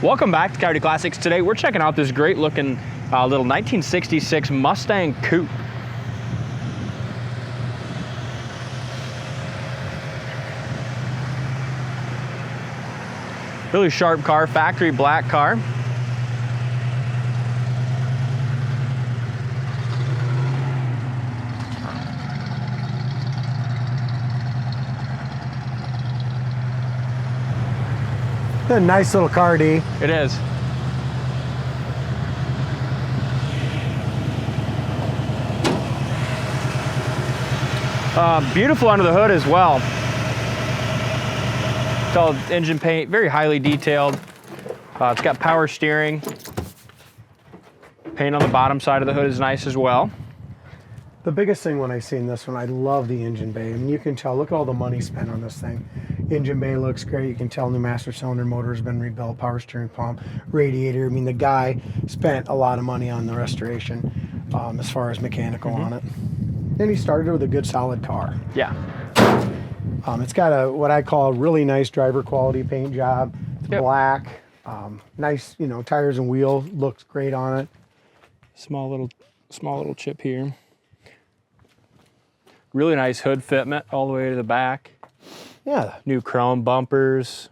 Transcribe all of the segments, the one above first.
Welcome back to Coyote Classics. Today we're checking out this great looking little 1966 Mustang Coupe. Really sharp car, factory black car. A nice little car, D. It is. Beautiful under the hood as well. It's all engine paint, very highly detailed. It's got power steering. Paint on the bottom side of the hood is nice as well. The biggest thing when I seen this one, I love the engine bay. I mean, you can tell, look at all the money spent on this thing. Engine bay looks great. You can tell new master cylinder motor has been rebuilt, power steering pump, radiator. I mean, the guy spent a lot of money on the restoration as far as mechanical on it. And he started with a good solid car. Yeah. It's got a what I call a really nice driver quality paint job. It's black, nice, you know, tires and wheel looks great on it. Small little chip here. Really nice hood fitment all the way to the back. Yeah. New chrome bumpers.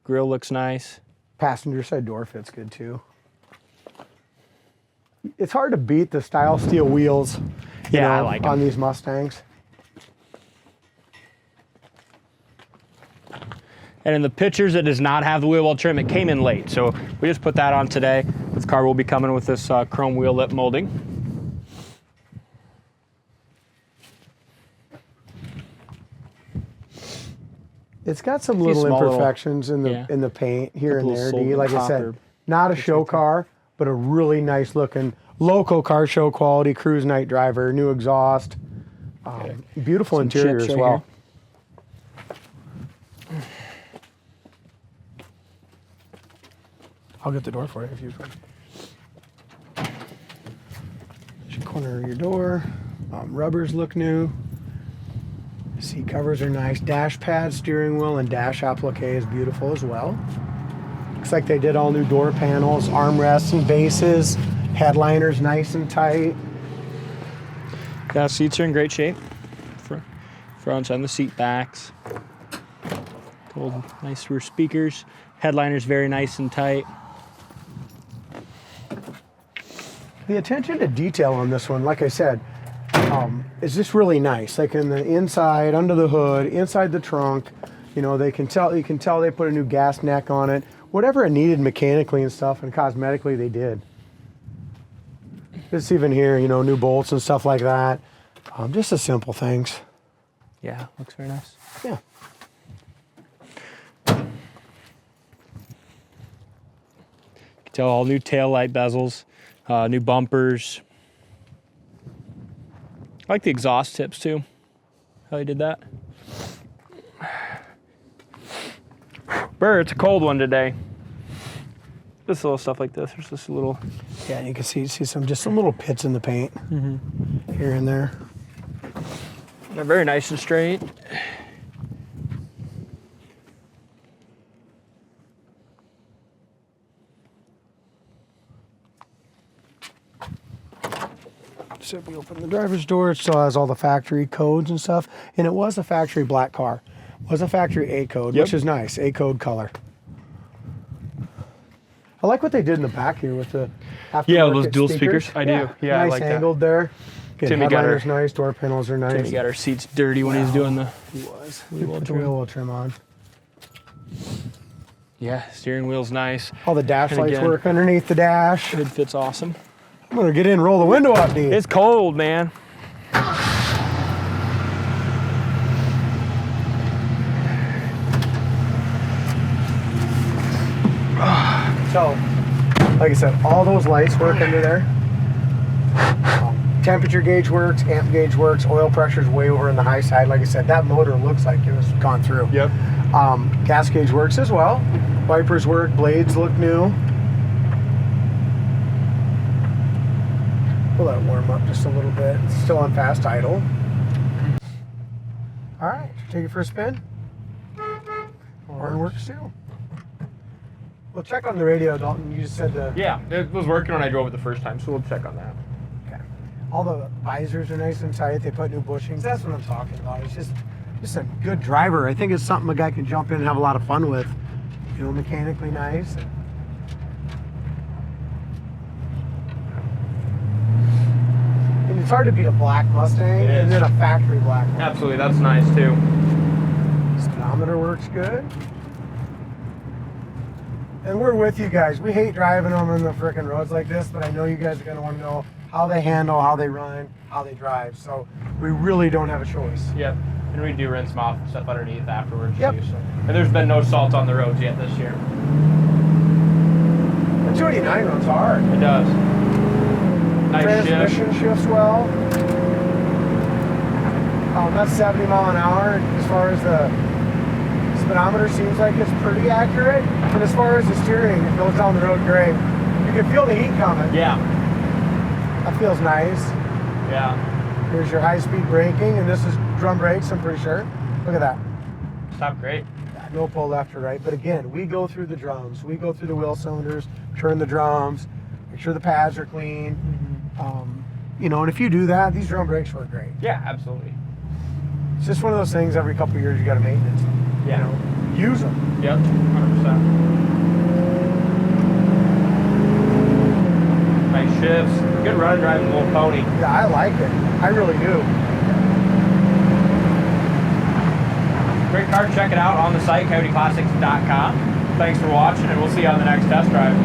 Grill looks nice. Passenger side door fits good too. It's hard to beat the style steel wheels, you know, I like on them. these Mustangs. And in the pictures, it does not have the wheel well trim. It came in late, so we just put that on today. This car will be coming with this chrome wheel lip molding. It's got some little imperfections in the paint here and there. D, like I said, not a show car, but a really nice looking local car show quality cruise night driver. New exhaust, beautiful interior as well. I'll get the door for you if you want. Corner of your door. Rubbers look new. Seat covers are nice. Dash pad, steering wheel, and dash applique is beautiful as well. Looks like they did all new door panels, armrests and bases. Headliners nice and tight. Yeah, seats are in great shape. Fronts and the seat backs. Gold, nice rear speakers. Headliners very nice and tight. The attention to detail on this one, like I said, is just really nice. Like in the inside, under the hood, inside the trunk, you know, you can tell they put a new gas neck on it. Whatever it needed mechanically and stuff, and cosmetically they did. It's even here, you know, new bolts and stuff like that. Just the simple things. Yeah, looks very nice. Yeah. You can tell all new tail light bezels, new bumpers. I like the exhaust tips too, how they did that. Burr, it's a cold one today. Just little stuff like this. There's just a little. Yeah, and you can see some little pits in the paint here and there. They're very nice and straight. So if we open the driver's door, it still has all the factory codes and stuff. And it was a factory black car. It was a factory A code, which is nice. A code color. I like what they did in the back here with the those dual speakers. I do. Yeah, nice I like angled that. there. Timmy got her. Nice. Door panels are nice. Timmy got our seats dirty when he was doing the. He was. We put the wheel well trim on. Yeah, steering wheel's nice. All the dash lights work underneath the dash. Hood fits awesome. I'm gonna get in and roll the window up, dude. It's cold, man. So, like I said, all those lights work under there. Temperature gauge works, amp gauge works, oil pressure's way over in the high side. Like I said, that motor looks like it was gone through. Yep. Gas gauge works as well. Wipers work, blades look new. We'll let it warm up just a little bit. It's still on fast idle. All right, take it for a spin. Horn works too. Well, check on the radio, Dalton. You just said the Yeah, it was working when I drove it the first time, so we'll check on that. okay. All the visors are nice and tight. They put new bushings. That's what I'm talking about. It's just a good driver. I think it's something a guy can jump in and have a lot of fun with. You know, mechanically nice. And it's hard to beat a black Mustang It is. and then a factory black one. Absolutely, that's nice too. Speedometer works good. And we're with you guys. We hate driving them on the frickin' roads like this, but I know you guys are gonna want to know how they handle, how they run, how they drive. So we really don't have a choice. Yep. And we do rinse them off and stuff underneath afterwards Yep. too. So. And there's been no salt on the roads yet this year. The 289 runs hard. It does. Nice shift. Transmission shifts well. That's 70 mile an hour. As far as the speedometer, seems like it's pretty accurate. And as far as the steering, it goes down the road great. You can feel the heat coming. Yeah. That feels nice. Yeah. Here's your high-speed braking, and this is drum brakes, I'm pretty sure. Look at that. Stop great. No pull left or right. But again, we go through the drums. We go through the wheel cylinders, turn the drums, make sure the pads are clean. You know, and if you do that, these drum brakes work great. Yeah, absolutely. It's just one of those things every couple of years you got to maintenance them. Yeah. You know, use them. Yep, 100%. Nice shifts. Good run driving the little pony. Yeah, I like it. I really do. Great car. Check it out on the site, coyoteclassics.com. Thanks for watching, and we'll see you on the next test drive.